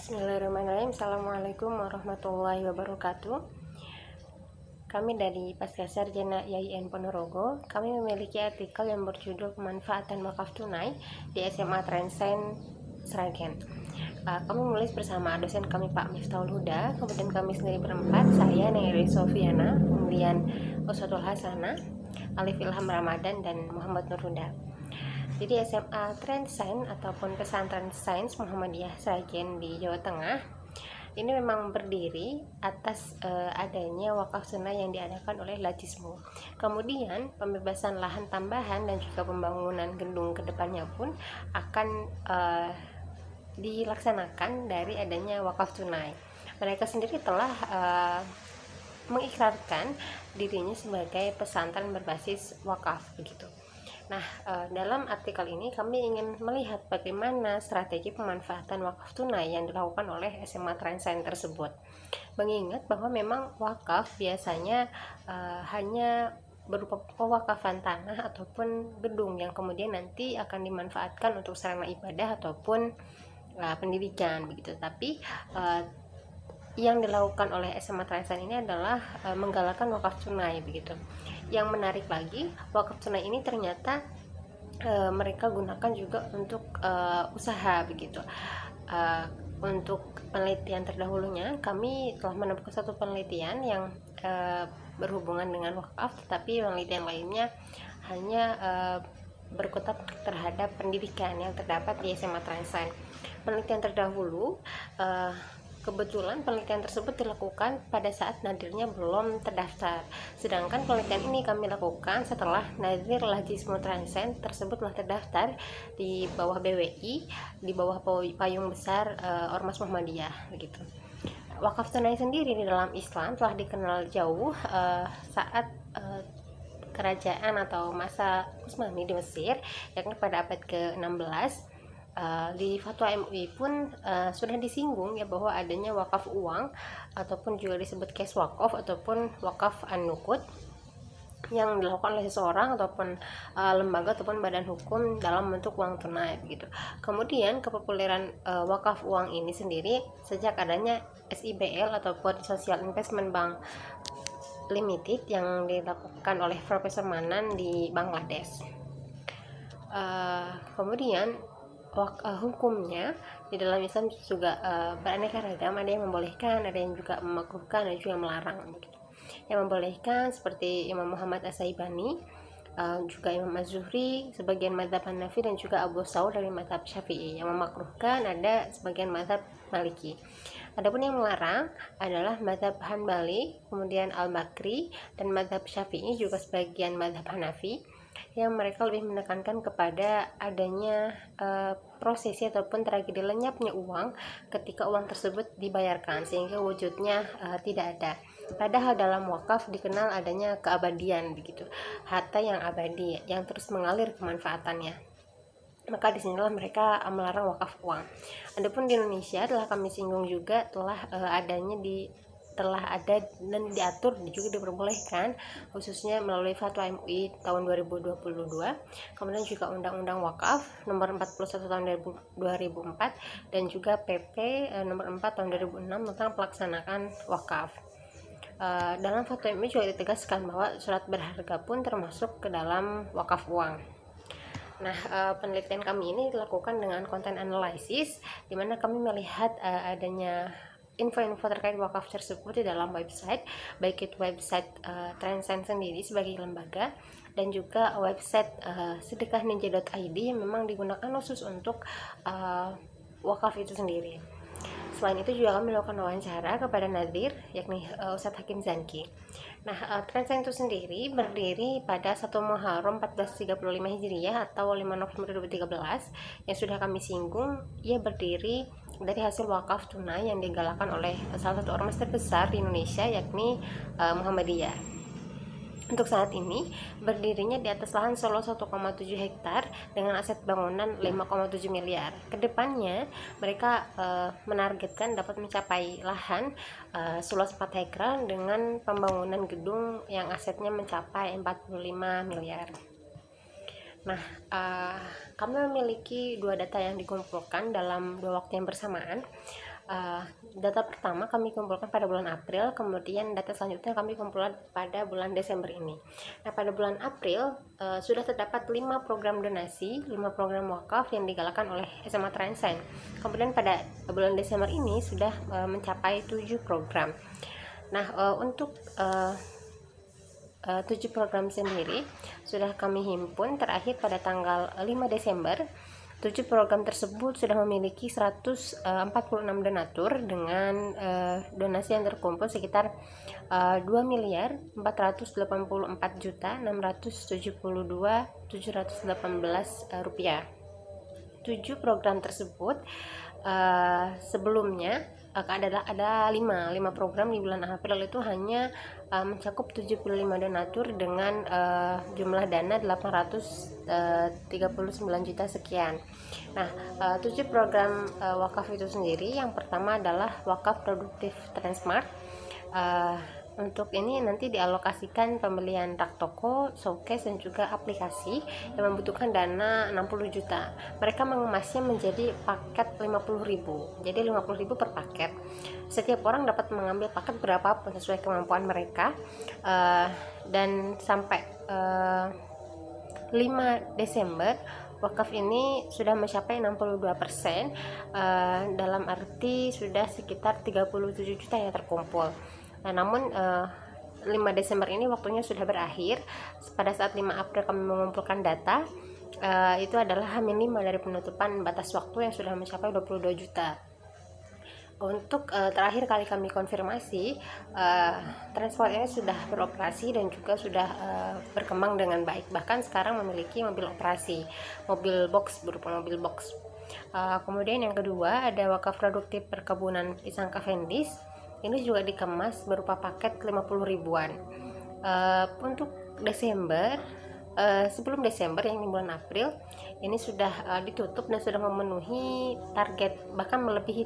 Bismillahirrahmanirrahim. Assalamualaikum warahmatullahi wabarakatuh. Kami dari Pasca Sarjana IAIN Ponorogo. Kami memiliki artikel yang berjudul Pemanfaatan Wakaf Tunai di SMA Trensen Sragen. Kami menulis bersama dosen kami Pak Miftahul Huda, kemudian kami sendiri berempat, saya Neri Sofiana, kemudian Ustadzul Hasana, Alif Ilham Ramadan, dan Muhammad Nur Huda. Jadi SMA Trensen ataupun Pesantren Sains Muhammadiyah Sragen di Jawa Tengah ini memang berdiri atas adanya wakaf sunnah yang diadakan oleh Lajismu. Kemudian pembebasan lahan tambahan dan juga pembangunan gedung kedepannya pun akan dilaksanakan dari adanya wakaf tunai. Mereka sendiri telah mengikrarkan dirinya sebagai pesantren berbasis wakaf begitu. Nah, dalam artikel ini kami ingin melihat bagaimana strategi pemanfaatan wakaf tunai yang dilakukan oleh SMA Trensen tersebut. Mengingat bahwa memang wakaf biasanya hanya berupa pewakafan tanah ataupun gedung yang kemudian nanti akan dimanfaatkan untuk sarana ibadah ataupun pendidikan begitu. Tapi yang dilakukan oleh SMA Trensen ini adalah menggalakkan wakaf tunai begitu. Yang menarik lagi, wakaf tunai ini ternyata mereka gunakan juga untuk usaha begitu. Untuk penelitian terdahulunya kami telah menemukan satu penelitian yang berhubungan dengan wakaf, tetapi penelitian lainnya hanya berkutat terhadap pendidikan yang terdapat di SMA Trensen. Penelitian terdahulu kebetulan penelitian tersebut dilakukan pada saat nadirnya belum terdaftar. Sedangkan penelitian ini kami lakukan setelah nadir Lajismu Trensen tersebut telah terdaftar di bawah BWI, di bawah payung besar Ormas Muhammadiyah begitu. Wakaf tunai sendiri di dalam Islam telah dikenal jauh saat kerajaan atau masa Utsmani di Mesir, yakni pada abad ke-16. Di fatwa MUI pun sudah disinggung ya bahwa adanya wakaf uang ataupun juga disebut cash wakaf ataupun wakaf an-nuqud yang dilakukan oleh seseorang ataupun lembaga ataupun badan hukum dalam bentuk uang tunai begitu. Kemudian kepopuleran wakaf uang ini sendiri sejak adanya SIBL ataupun Social Investment Bank Limited yang dilakukan oleh Profesor Manan di Bangladesh. Kemudian hukumnya di dalam Islam juga beraneka ragam, ada yang membolehkan, ada yang juga memakruhkan, ada juga yang melarang begitu. Yang membolehkan seperti Imam Muhammad As-Saibani, juga Imam Az-Zuhri, sebagian mazhab Hanafi, dan juga Abu Saud dari mazhab Syafi'i. Yang memakruhkan ada sebagian mazhab Maliki. Adapun yang melarang adalah mazhab Hanbali, kemudian Al-Bakri, dan mazhab Syafi'i, juga sebagian mazhab Hanafi, yang mereka lebih menekankan kepada adanya prosesi ataupun tragedi lenyapnya uang ketika uang tersebut dibayarkan sehingga wujudnya tidak ada. Padahal dalam wakaf dikenal adanya keabadian begitu, harta yang abadi yang terus mengalir kemanfaatannya. Maka disinilah mereka melarang wakaf uang. Adapun di Indonesia telah kami singgung juga telah ada dan diatur juga diperbolehkan khususnya melalui fatwa MUI tahun 2022, kemudian juga Undang-Undang Wakaf nomor 41 tahun 2004 dan juga PP nomor 4 tahun 2006 tentang pelaksanaan wakaf. Dalam fatwa MUI juga ditegaskan bahwa surat berharga pun termasuk ke dalam wakaf uang. Nah, penelitian kami ini dilakukan dengan content analysis, di mana kami melihat adanya info-info terkait wakaf tersebut di dalam website, baik itu website Trensen sendiri sebagai lembaga dan juga website sedekahninja.id yang memang digunakan khusus untuk wakaf itu sendiri. Selain itu juga kami melakukan wawancara kepada nadir, yakni Ustadz Hakim Zanki. Nah, Trensen itu sendiri berdiri pada 1 Muharram 1435 Hijriah atau 5 November 2013 yang sudah kami singgung. Ia berdiri dari hasil wakaf tunai yang digalakkan oleh salah satu ormas terbesar di Indonesia, yakni Muhammadiyah. Untuk saat ini berdirinya di atas lahan seluas 1,7 hektar dengan aset bangunan 5,7 miliar. Kedepannya mereka menargetkan dapat mencapai lahan seluas 4 hektar dengan pembangunan gedung yang asetnya mencapai 45 miliar. Nah, kami memiliki dua data yang dikumpulkan dalam dua waktu yang bersamaan. Data pertama kami kumpulkan pada bulan April, kemudian data selanjutnya kami kumpulkan pada bulan Desember ini. Nah, pada bulan April sudah terdapat 5 program donasi, 5 program wakaf yang digalakkan oleh SMA Transcend. Kemudian pada bulan Desember ini sudah mencapai 7 program. Nah, untuk 7 program sendiri sudah kami himpun terakhir pada tanggal 5 Desember. 7 program tersebut sudah memiliki 146 donatur dengan donasi yang terkumpul sekitar 2.484.672.718 rupiah. 7 program tersebut sebelumnya ada 5 program di bulan April itu hanya mencakup 75 donatur dengan jumlah dana 839 juta sekian. Nah, 7 program wakaf itu sendiri, yang pertama adalah wakaf produktif Transmart. Untuk ini nanti dialokasikan pembelian rak toko, showcase, dan juga aplikasi yang membutuhkan dana 60 juta. Mereka mengemasnya menjadi paket 50.000. Jadi 50.000 per paket. Setiap orang dapat mengambil paket berapapun sesuai kemampuan mereka. Dan sampai 5 Desember wakaf ini sudah mencapai 62%, dalam arti sudah sekitar 37 juta yang terkumpul. Nah, namun 5 Desember ini waktunya sudah berakhir. Pada saat 5 April kami mengumpulkan data, itu adalah H-5 dari penutupan batas waktu yang sudah mencapai 22 juta. Untuk terakhir kali kami konfirmasi, transport ini sudah beroperasi dan juga sudah berkembang dengan baik. Bahkan sekarang memiliki mobil operasi, mobil box, berupa mobil box. Kemudian yang kedua ada wakaf produktif perkebunan pisang Cavendish. Ini juga dikemas berupa paket 50 ribuan. Untuk Desember, sebelum Desember yang di bulan April ini sudah ditutup dan sudah memenuhi target, bahkan melebihi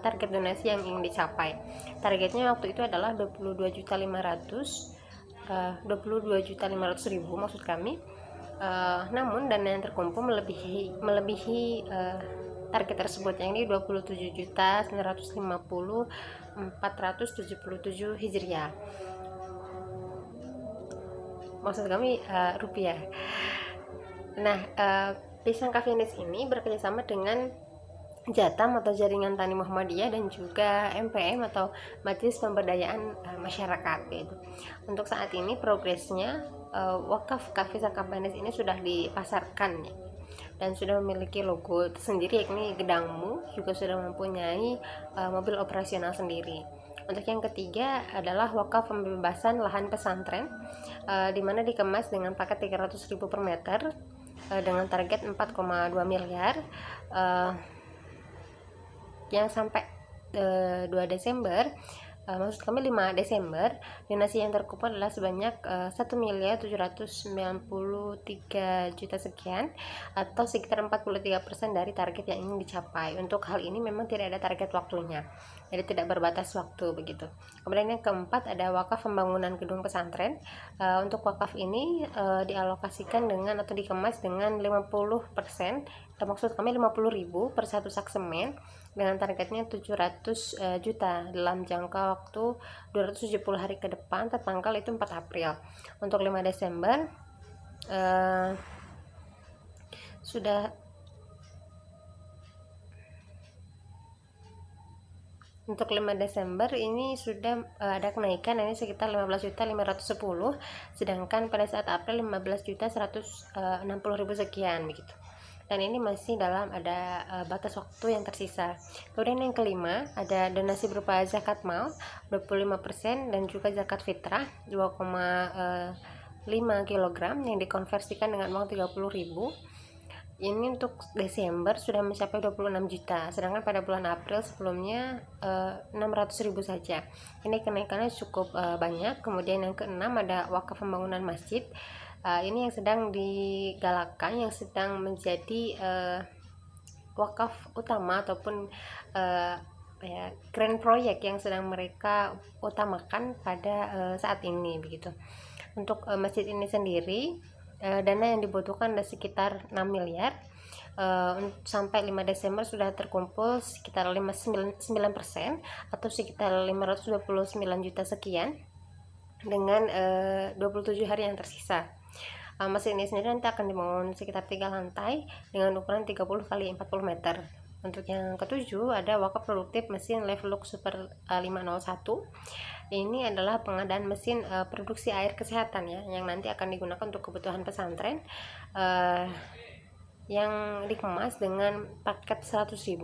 target donasi yang ingin dicapai. Targetnya waktu itu adalah 22.500.000 maksud kami. Namun dana yang terkumpul melebihi target tersebut, yang ini 27.950.477 Hijriah. Maksud kami rupiah. Nah, pisang Cavendish ini bekerjasama dengan Jatam atau Jaringan Tani Muhammadiyah dan juga MPM atau Majelis Pemberdayaan Masyarakat gitu. Untuk saat ini progresnya wakaf pisang Cavendish ini sudah dipasarkan ya, dan sudah memiliki logo tersendiri, yakni Gedangmu, juga sudah mempunyai mobil operasional sendiri. Untuk yang ketiga adalah wakaf pembebasan lahan pesantren, di mana dikemas dengan paket 300.000 per meter dengan target 4,2 miliar, yang sampai 2 Desember, maksud kami 5 Desember, donasi yang terkumpul adalah sebanyak 1.793 juta sekian, atau sekitar 43% dari target yang ingin dicapai. Untuk hal ini memang tidak ada target waktunya, jadi tidak berbatas waktu begitu. Kemudian yang keempat ada wakaf pembangunan gedung pesantren. Untuk wakaf ini dialokasikan dengan atau dikemas dengan 50%, maksud kami 50.000 per satu sak semen, dengan targetnya 700 juta dalam jangka waktu 270 hari ke depan, tertanggal itu 4 April. Untuk 5 Desember sudah untuk 5 Desember ini sudah ada kenaikan, ini sekitar 15.510, sedangkan pada saat April 15.160.000 sekian begitu. Dan ini masih dalam ada batas waktu yang tersisa. Kemudian yang kelima ada donasi berupa zakat mal 25% dan juga zakat fitrah 2,5 kg yang dikonversikan dengan uang 30.000. Ini untuk Desember sudah mencapai 26 juta, sedangkan pada bulan April sebelumnya 600.000 saja. Ini kenaikannya cukup banyak. Kemudian yang keenam ada wakaf pembangunan masjid. Ini yang sedang digalakkan, yang sedang menjadi wakaf utama ataupun grand project yang sedang mereka utamakan pada saat ini begitu. Untuk masjid ini sendiri dana yang dibutuhkan ada sekitar 6 miliar. sampai 5 Desember sudah terkumpul sekitar 59% atau sekitar 529 juta sekian dengan 27 hari yang tersisa. Mesin ini sendiri nanti akan dibangun sekitar 3 lantai dengan ukuran 30 kali 40 meter. Untuk yang ketujuh ada wakaf produktif mesin Levelux Super 501. Ini adalah pengadaan mesin produksi air kesehatan ya, yang nanti akan digunakan untuk kebutuhan pesantren, yang dikemas dengan paket 100.000.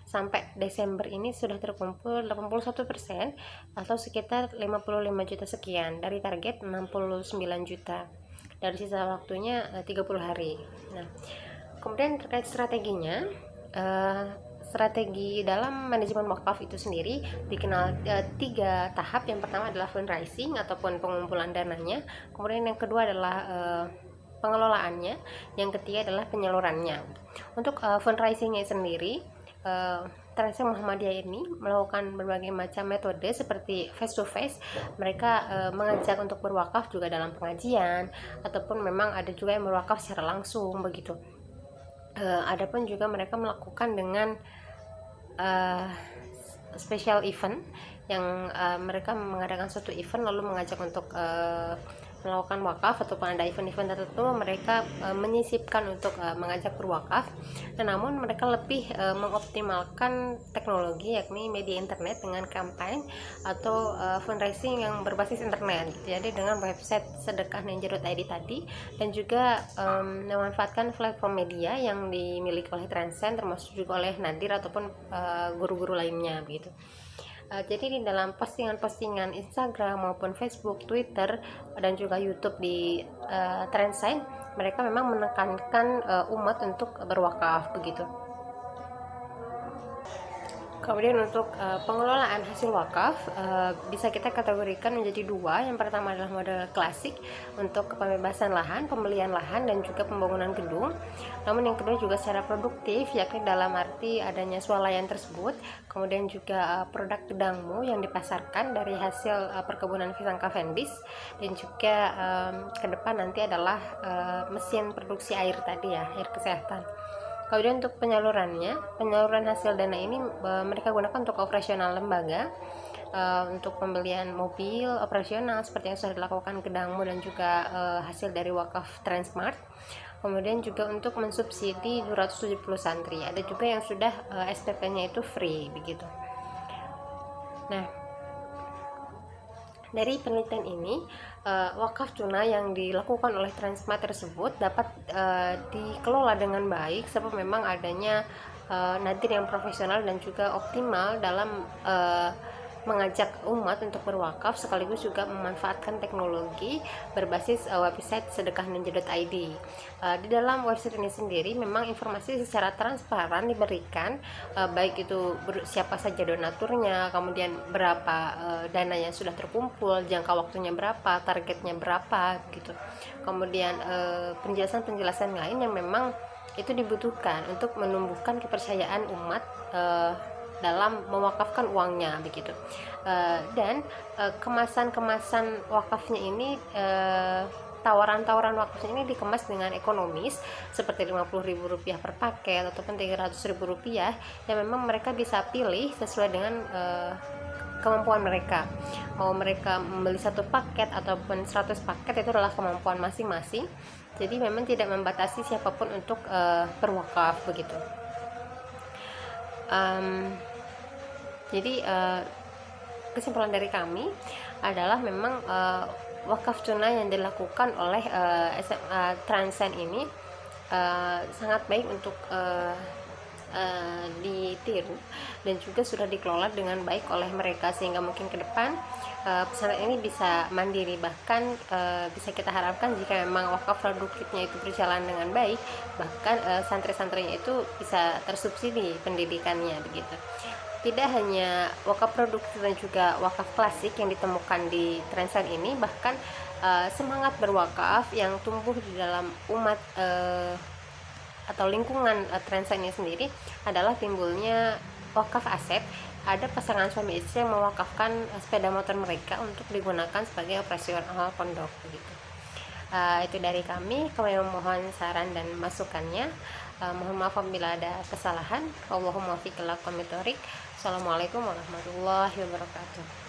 Sampai Desember ini sudah terkumpul 81% atau sekitar 55 juta sekian dari target 69 juta. Dari sisa waktunya 30 hari. Nah, kemudian terkait strateginya, strategi dalam manajemen wakaf itu sendiri dikenal 3 tahap. Yang pertama adalah fundraising ataupun pengumpulan dananya, kemudian yang kedua adalah pengelolaannya, yang ketiga adalah penyalurannya. Untuk fundraisingnya sendiri, Transfer Muhammadiyah ini melakukan berbagai macam metode seperti face to face. Mereka mengajak untuk berwakaf juga dalam pengajian, ataupun memang ada juga yang berwakaf secara langsung begitu. Adapun juga mereka melakukan dengan special event yang mereka mengadakan suatu event lalu mengajak untuk melakukan wakaf ataupun ada event-event tertentu mereka menyisipkan untuk mengajak berwakaf. Namun mereka lebih mengoptimalkan teknologi yakni media internet dengan campaign atau fundraising yang berbasis internet. Jadi dengan website sedekah.ninja.id tadi, dan juga memanfaatkan platform media yang dimiliki oleh Transcend termasuk juga oleh Nadir ataupun guru-guru lainnya begitu. Jadi di dalam postingan-postingan Instagram maupun Facebook, Twitter, dan juga YouTube di Transcend, mereka memang menekankan umat untuk berwakaf begitu. Kemudian untuk pengelolaan hasil wakaf bisa kita kategorikan menjadi 2. Yang pertama adalah model klasik untuk pembebasan lahan, pembelian lahan, dan juga pembangunan gedung. Namun yang kedua juga secara produktif, yakni dalam arti adanya swalayan tersebut, kemudian juga produk gedangmu yang dipasarkan dari hasil perkebunan pisang Cavendish, dan juga ke depan nanti adalah mesin produksi air tadi ya, air kesehatan. Kemudian untuk penyaluran hasil dana ini mereka gunakan untuk operasional lembaga, untuk pembelian mobil operasional seperti yang sudah dilakukan Gedangmu dan juga hasil dari wakaf Transmart. Kemudian juga untuk mensubsidi 270 santri. Ada juga yang sudah SPP-nya itu free begitu. Nah, dari penelitian ini, wakaf tunai yang dilakukan oleh Transmart tersebut dapat dikelola dengan baik sebab memang adanya nadir yang profesional dan juga optimal dalam mengajak umat untuk berwakaf, sekaligus juga memanfaatkan teknologi berbasis website sedekah.ninja.id. Di dalam website ini sendiri memang informasi secara transparan diberikan, baik itu siapa saja donaturnya, kemudian berapa dana yang sudah terkumpul, jangka waktunya berapa, targetnya berapa gitu. Kemudian penjelasan-penjelasan lain yang memang itu dibutuhkan untuk menumbuhkan kepercayaan umat dalam mewakafkan uangnya begitu. Dan kemasan-kemasan wakafnya ini, tawaran-tawaran wakafnya ini dikemas dengan ekonomis seperti Rp50.000 per paket ataupun Rp300.000 yang memang mereka bisa pilih sesuai dengan kemampuan mereka. Mau mereka membeli 1 paket ataupun 100 paket itu adalah kemampuan masing-masing. Jadi memang tidak membatasi siapapun untuk berwakaf begitu. Jadi kesimpulan dari kami adalah memang wakaf tunai yang dilakukan oleh Transcend ini sangat baik untuk ditiru dan juga sudah dikelola dengan baik oleh mereka, sehingga mungkin ke depan pesantren ini bisa mandiri, bahkan bisa kita harapkan jika memang wakaf produktifnya itu berjalan dengan baik, bahkan santri-santrinya itu bisa tersubsidi pendidikannya begitu. Tidak hanya wakaf produktif dan juga wakaf klasik yang ditemukan di Transcend ini, bahkan semangat berwakaf yang tumbuh di dalam umat atau lingkungan Transcend ini sendiri adalah timbulnya wakaf aset. Ada pasangan suami istri yang mewakafkan sepeda motor mereka untuk digunakan sebagai operasional pondok begitu. Itu dari kami memohon saran dan masukannya. Mohon maaf apabila ada kesalahan. Allahumma fiq ila aqwamit thoriq. Assalamualaikum warahmatullahi wabarakatuh.